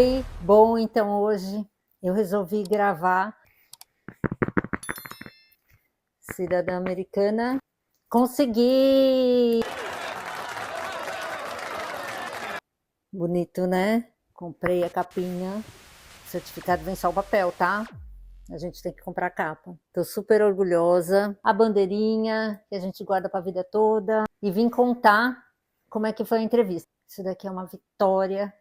Oi, bom, então hoje eu resolvi gravar Cidadã Americana. Consegui! Bonito, né? Comprei a capinha. O certificado vem só o papel, tá? A gente tem que comprar a capa. Tô super orgulhosa. A bandeirinha que a gente guarda para a vida toda. E vim contar como é que foi a entrevista. Isso daqui é uma vitória.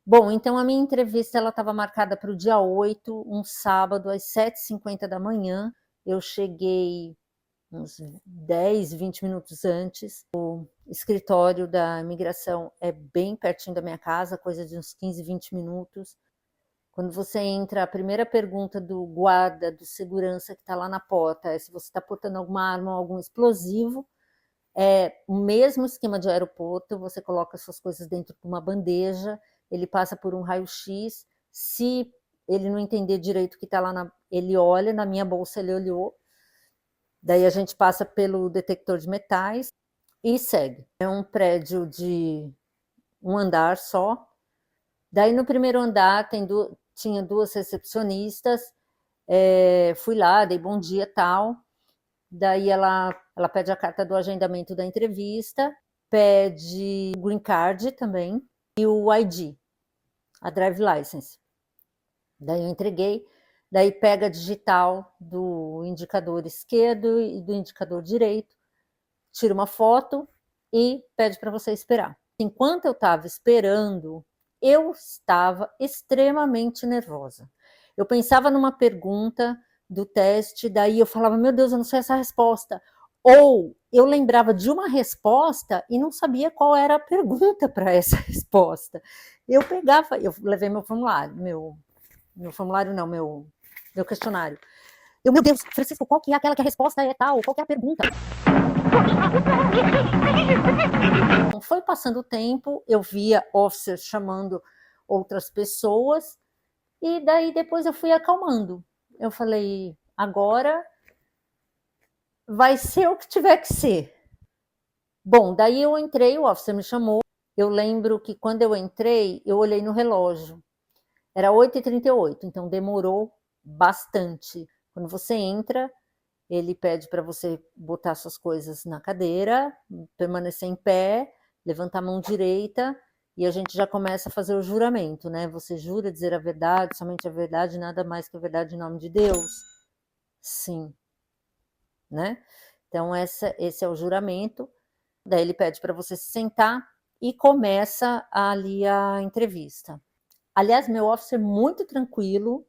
Bom, então a minha entrevista ela estava marcada para o dia 8, um sábado, às 7h50 da manhã. Eu cheguei uns 10, 20 minutos antes. O escritório da imigração é bem pertinho da minha casa, coisa de uns 15, 20 minutos. Quando você entra, a primeira pergunta do guarda, do segurança que está lá na porta é se você está portando alguma arma ou algum explosivo. É o mesmo esquema de aeroporto, você coloca suas coisas dentro de uma bandeja, ele passa por um raio-x, se ele não entender direito o que está lá, ele olha, na minha bolsa ele olhou, daí a gente passa pelo detector de metais e segue. É um prédio de um andar só, daí no primeiro andar tinha duas recepcionistas, fui lá, dei bom dia e tal, daí ela pede a carta do agendamento da entrevista, pede o green card também e o ID, a drive license. Daí eu entreguei, daí pega a digital do indicador esquerdo e do indicador direito, tira uma foto e pede para você esperar. Enquanto eu estava esperando, eu estava extremamente nervosa. Eu pensava numa pergunta do teste, daí eu falava, meu Deus, eu não sei essa resposta. Ou eu lembrava de uma resposta e não sabia qual era a pergunta para essa resposta. Eu pegava, eu levei meu formulário, meu formulário não, meu questionário. Eu, meu Deus, Francisco, qual que é aquela que a resposta é tal? Qual que é a pergunta? Foi passando o tempo, eu via officers chamando outras pessoas, e daí depois eu fui acalmando. Eu falei, agora vai ser o que tiver que ser. Bom, daí eu entrei, o officer me chamou. Eu lembro que quando eu entrei, eu olhei no relógio. Era 8h38, então demorou bastante. Quando você entra, ele pede para você botar suas coisas na cadeira, permanecer em pé, levantar a mão direita e a gente já começa a fazer o juramento, né? Você jura dizer a verdade, somente a verdade, nada mais que a verdade em nome de Deus? Sim, né? Então esse é o juramento. Daí ele pede para você se sentar e começa ali a entrevista. Aliás, meu officer muito tranquilo,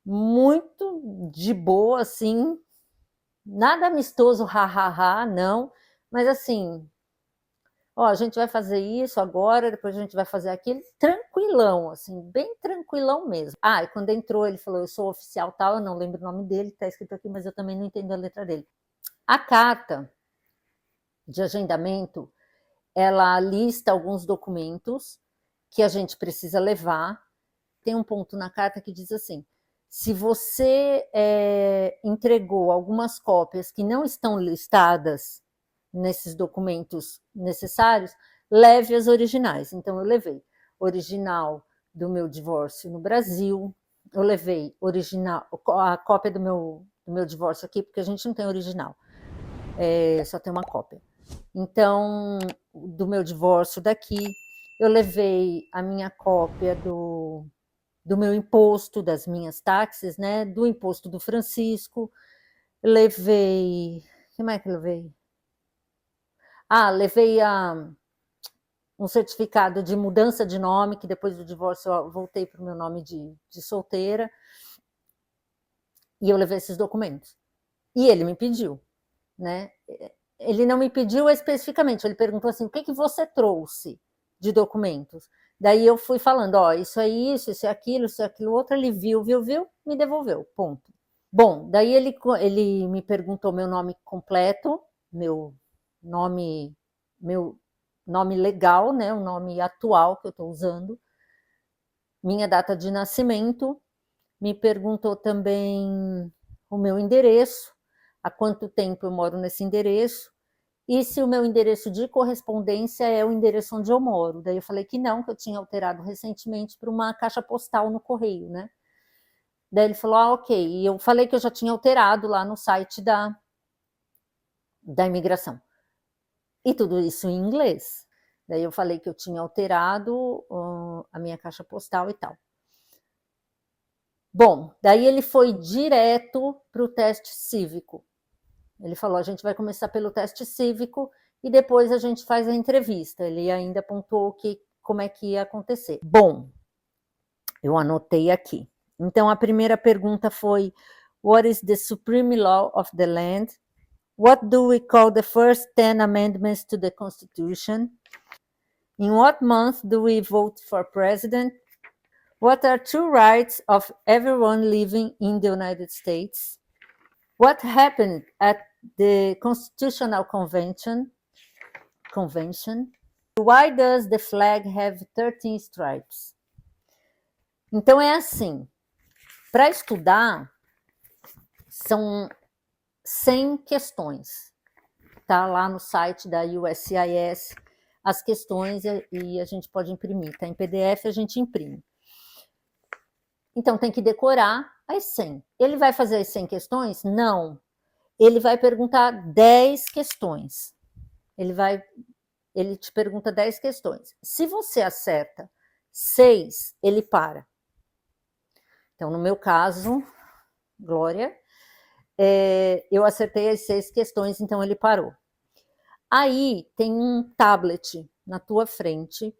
muito de boa, assim, nada amistoso, ha, não, mas assim, ó, a gente vai fazer isso agora, depois a gente vai fazer aquilo, tranquilão, assim, bem tranquilão mesmo. Ah, e quando entrou, ele falou, eu sou oficial tal, eu não lembro o nome dele, tá escrito aqui, mas eu também não entendo a letra dele. A carta de agendamento, ela lista alguns documentos que a gente precisa levar. Tem um ponto na carta que diz assim, se você entregou algumas cópias que não estão listadas nesses documentos necessários, leve as originais. Então, eu levei original do meu divórcio no Brasil, eu levei original, a cópia do meu divórcio aqui, porque a gente não tem original, só tem uma cópia. Então, do meu divórcio daqui, eu levei a minha cópia do meu imposto, das minhas taxas, né? Do imposto do Francisco, levei. O que mais que eu levei? Ah, levei um certificado de mudança de nome, que depois do divórcio eu voltei para o meu nome de solteira. E eu levei esses documentos. E ele me pediu, né? Ele não me pediu especificamente, ele perguntou assim: o que você trouxe de documentos? Daí eu fui falando: ó, isso é isso é aquilo, isso é aquilo outro. Ele viu, me devolveu, ponto. Bom, daí ele me perguntou meu nome completo, meu nome legal, né, o nome atual que eu estou usando, minha data de nascimento, me perguntou também o meu endereço, há quanto tempo eu moro nesse endereço, e se o meu endereço de correspondência é o endereço onde eu moro. Daí eu falei que não, que eu tinha alterado recentemente para uma caixa postal no correio, né? Daí ele falou, ok. E eu falei que eu já tinha alterado lá no site da imigração. E tudo isso em inglês. Daí eu falei que eu tinha alterado a minha caixa postal e tal. Bom, daí ele foi direto para o teste cívico. Ele falou, a gente vai começar pelo teste cívico e depois a gente faz a entrevista. Ele ainda apontou como é que ia acontecer. Bom, eu anotei aqui. Então, a primeira pergunta foi, what is the supreme law of the land? What do we call the first 10 amendments to the Constitution? In what month do we vote for president? What are two rights of everyone living in the United States? What happened at the Constitutional Convention? Why does the flag have 13 stripes? Então é assim, para estudar são 100 questões. Tá lá no site da USCIS as questões e a gente pode imprimir, tá em PDF, a gente imprime. Então tem que decorar as 100. Ele vai fazer as 100 questões? Não. Ele vai perguntar 10 questões. Ele te pergunta 10 questões. Se você acerta 6, ele para. Então, no meu caso, Glória, eu acertei as 6 questões, então ele parou. Aí tem um tablet na tua frente.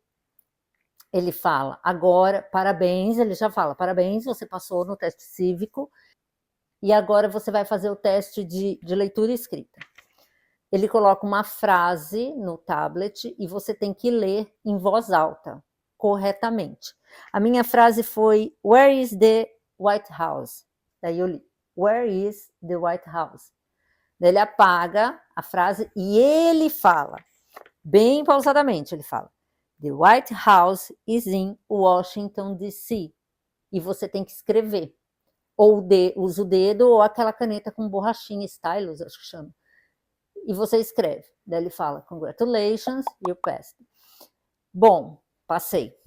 Ele fala, agora, parabéns, ele já fala, parabéns, você passou no teste cívico e agora você vai fazer o teste de leitura e escrita. Ele coloca uma frase no tablet e você tem que ler em voz alta, corretamente. A minha frase foi, where is the White House? Daí eu li, where is the White House? Daí ele apaga a frase e ele fala, bem pausadamente, ele fala, the White House is in Washington, D.C. E você tem que escrever. Ou usa o dedo ou aquela caneta com borrachinha, stylus, acho que chama. E você escreve. Daí ele fala, congratulations, you passed. Bom, passei.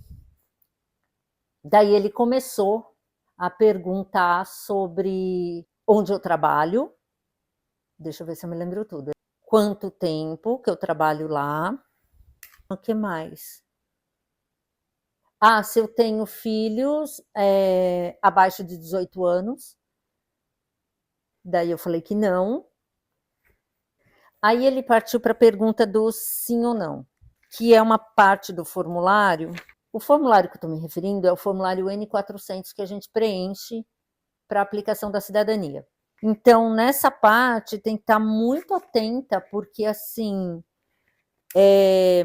Daí ele começou a perguntar sobre onde eu trabalho. Deixa eu ver se eu me lembro tudo. Quanto tempo que eu trabalho lá. O que mais? Se eu tenho filhos abaixo de 18 anos. Daí eu falei que não. Aí ele partiu para a pergunta do sim ou não, que é uma parte do formulário. O formulário que eu estou me referindo é o formulário N400 que a gente preenche para a aplicação da cidadania. Então, nessa parte, tem que estar muito atenta, porque, assim, é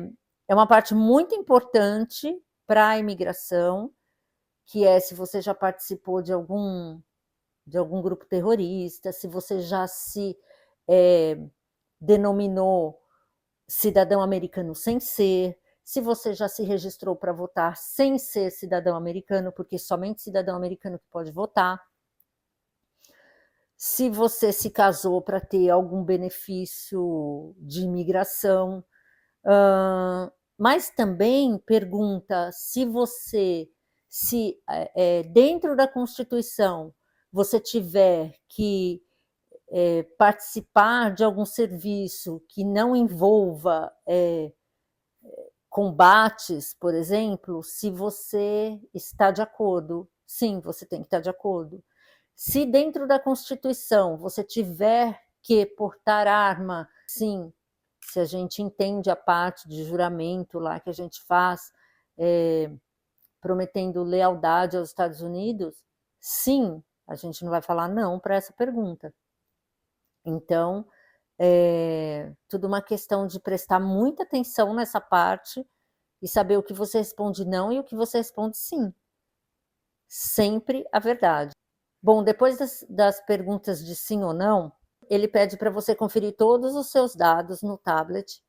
uma parte muito importante para a imigração, que é se você já participou de algum grupo terrorista, se você já se denominou cidadão americano sem ser, se você já se registrou para votar sem ser cidadão americano, porque somente cidadão americano que pode votar, se você se casou para ter algum benefício de imigração, mas também pergunta se dentro da Constituição você tiver que participar de algum serviço que não envolva combates, por exemplo, se você está de acordo. Sim, você tem que estar de acordo. Se dentro da Constituição você tiver que portar arma, sim, se a gente entende a parte de juramento lá que a gente faz, prometendo lealdade aos Estados Unidos, sim, a gente não vai falar não para essa pergunta. Então, tudo uma questão de prestar muita atenção nessa parte e saber o que você responde não e o que você responde sim. Sempre a verdade. Bom, depois das perguntas de sim ou não, ele pede para você conferir todos os seus dados no tablet,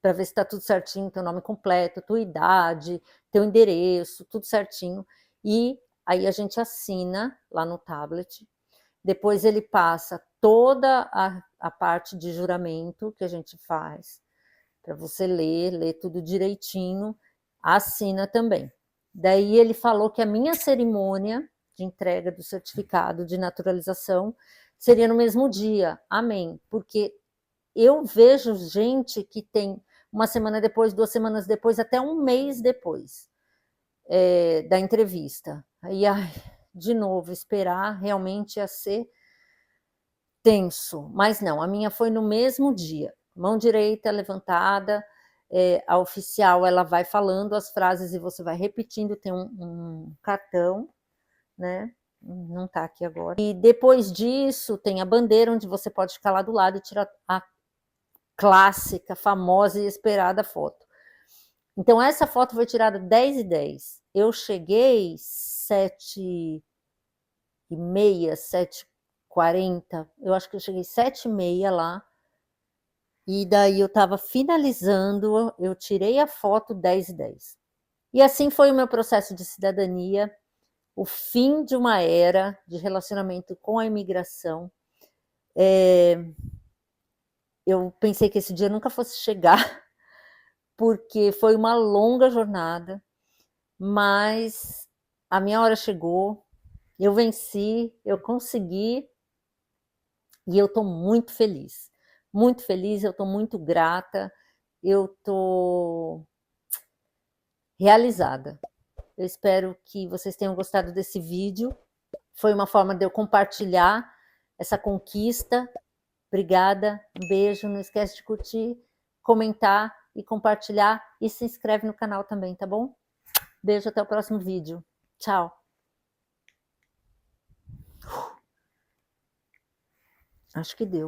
para ver se está tudo certinho, teu nome completo, tua idade, teu endereço, tudo certinho. E aí a gente assina lá no tablet. Depois ele passa toda a parte de juramento que a gente faz, para você ler tudo direitinho, assina também. Daí ele falou que a minha cerimônia de entrega do certificado de naturalização seria no mesmo dia, amém, porque eu vejo gente que tem uma semana depois, 2 semanas depois, até um mês depois da entrevista. Aí, de novo, esperar realmente ia ser tenso, mas não, a minha foi no mesmo dia, mão direita levantada, a oficial ela vai falando as frases e você vai repetindo, tem um cartão, né? Não tá aqui agora. E depois disso tem a bandeira onde você pode ficar lá do lado e tirar a clássica, famosa e esperada foto. Então essa foto foi tirada 10h10. Eu cheguei 7h30, 7h40, eu acho que eu cheguei 7h30 lá, e daí eu estava finalizando, eu tirei a foto 10h10. E assim foi o meu processo de cidadania, o fim de uma era de relacionamento com a imigração. Eu pensei que esse dia nunca fosse chegar, porque foi uma longa jornada, mas a minha hora chegou, eu venci, eu consegui, e eu estou muito feliz, eu estou muito grata, eu estou realizada. Eu espero que vocês tenham gostado desse vídeo, foi uma forma de eu compartilhar essa conquista. Obrigada, um beijo, não esquece de curtir, comentar e compartilhar, e se inscreve no canal também, tá bom? Beijo, até o próximo vídeo. Tchau. Acho que deu.